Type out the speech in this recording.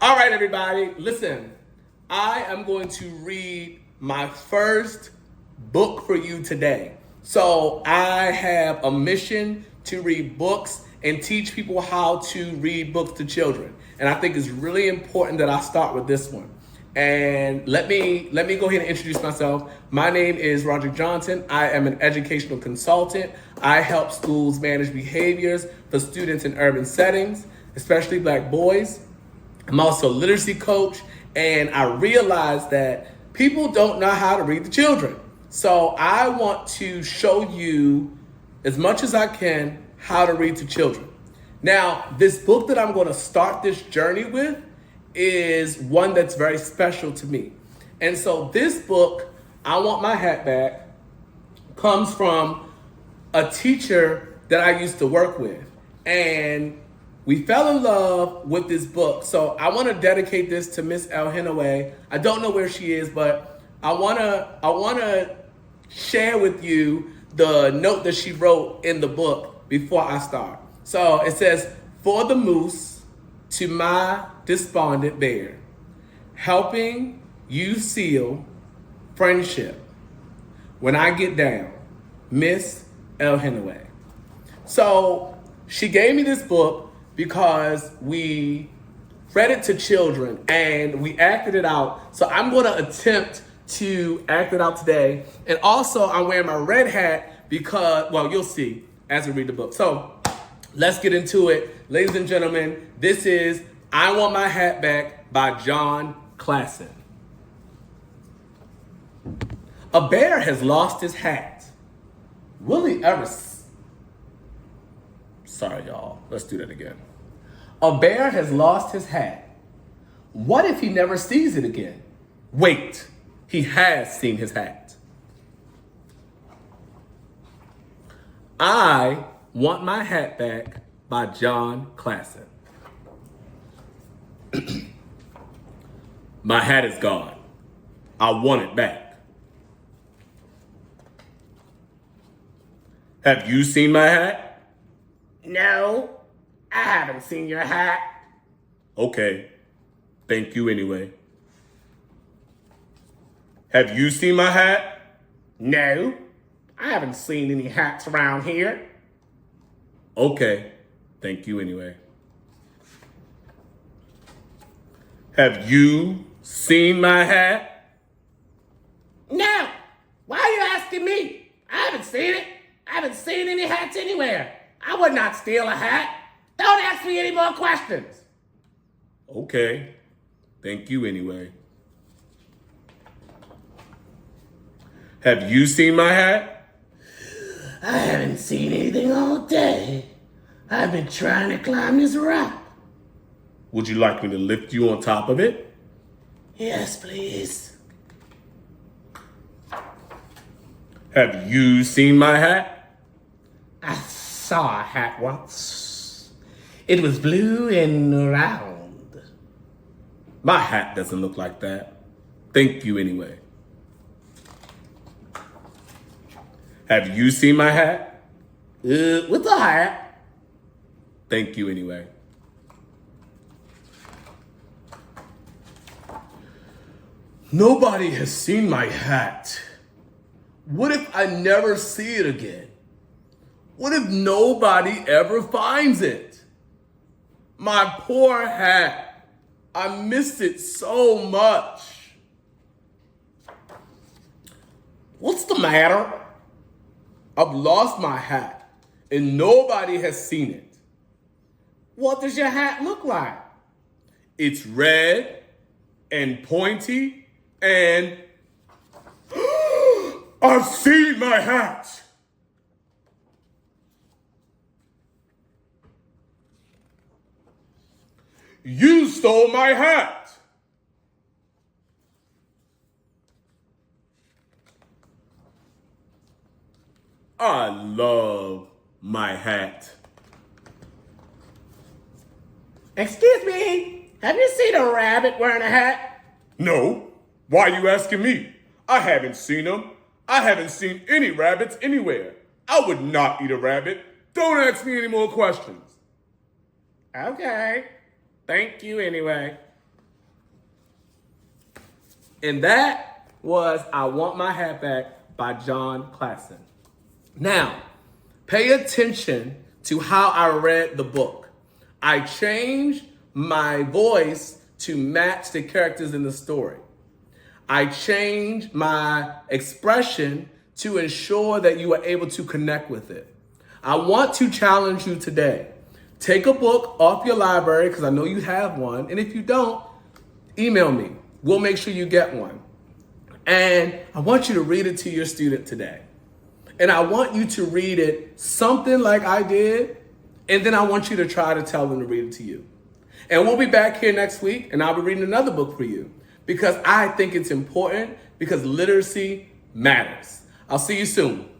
All right, everybody, listen. I am going to read my first book for you today. So I have a mission to read books and teach people how to read books to children. And I think it's really important that I start with this one. And let me go ahead and introduce myself. My name is Roger Johnson. I am an educational consultant. I help schools manage behaviors for students in urban settings, especially Black boys. I'm also a literacy coach, and I realized that people don't know how to read to children. So I want to show you as much as I can how to read to children. Now, this book that I'm going to start this journey with is one that's very special to me. And so this book, I Want My Hat Back, comes from a teacher that I used to work with. And we fell in love with this book. So I want to dedicate this to Miss El Hinaway. I don't know where she is, but I want to share with you the note that she wrote in the book before I start. So it says, "For the moose, to my despondent bear, helping you seal friendship. When I get down, Miss El Hinaway." So she gave me this book because we read it to children and we acted it out. So I'm going to attempt to act it out today. And also I'm wearing my red hat because, well, you'll see as we read the book. So let's get into it. Ladies and gentlemen, this is I Want My Hat Back by John Klassen. A bear has lost his hat. Will he ever... Sorry, y'all. Let's do that again. A bear has lost his hat. What if he never sees it again? Wait, he has seen his hat. I Want My Hat Back by John Klassen. My hat is gone. I want it back. Have you seen my hat? No, I haven't seen your hat. Okay, thank you anyway. Have you seen my hat? No, I haven't seen any hats around here. Okay, thank you anyway. Have you seen my hat? No, why are you asking me? I haven't seen it. I haven't seen any hats anywhere. I would not steal a hat. Don't ask me any more questions. Okay, thank you anyway. Have you seen my hat? I haven't seen anything all day. I've been trying to climb this rock. Would you like me to lift you on top of it? Yes, please. Have you seen my hat? I saw a hat once. It was blue and round. My hat doesn't look like that. Thank you anyway. Have you seen my hat? With the hat. Thank you anyway. Nobody has seen my hat. What if I never see it again? What if nobody ever finds it? My poor hat. I missed it so much. What's the matter? I've lost my hat and nobody has seen it. What does your hat look like? It's red and pointy and I've seen my hat. You stole my hat. I love my hat. Excuse me, have you seen a rabbit wearing a hat? No. Why are you asking me? I haven't seen them. I haven't seen any rabbits anywhere. I would not eat a rabbit. Don't ask me any more questions. Okay, thank you anyway. And that was I Want My Hat Back by John Klassen. Now, pay attention to how I read the book. I changed my voice to match the characters in the story. I changed my expression to ensure that you are able to connect with it. I want to challenge you today. Take a book off your library, because I know you have one. And if you don't, email me. We'll make sure you get one. And I want you to read it to your student today. And I want you to read it something like I did. And then I want you to try to tell them to read it to you. And we'll be back here next week, and I'll be reading another book for you, because I think it's important, because literacy matters. I'll see you soon.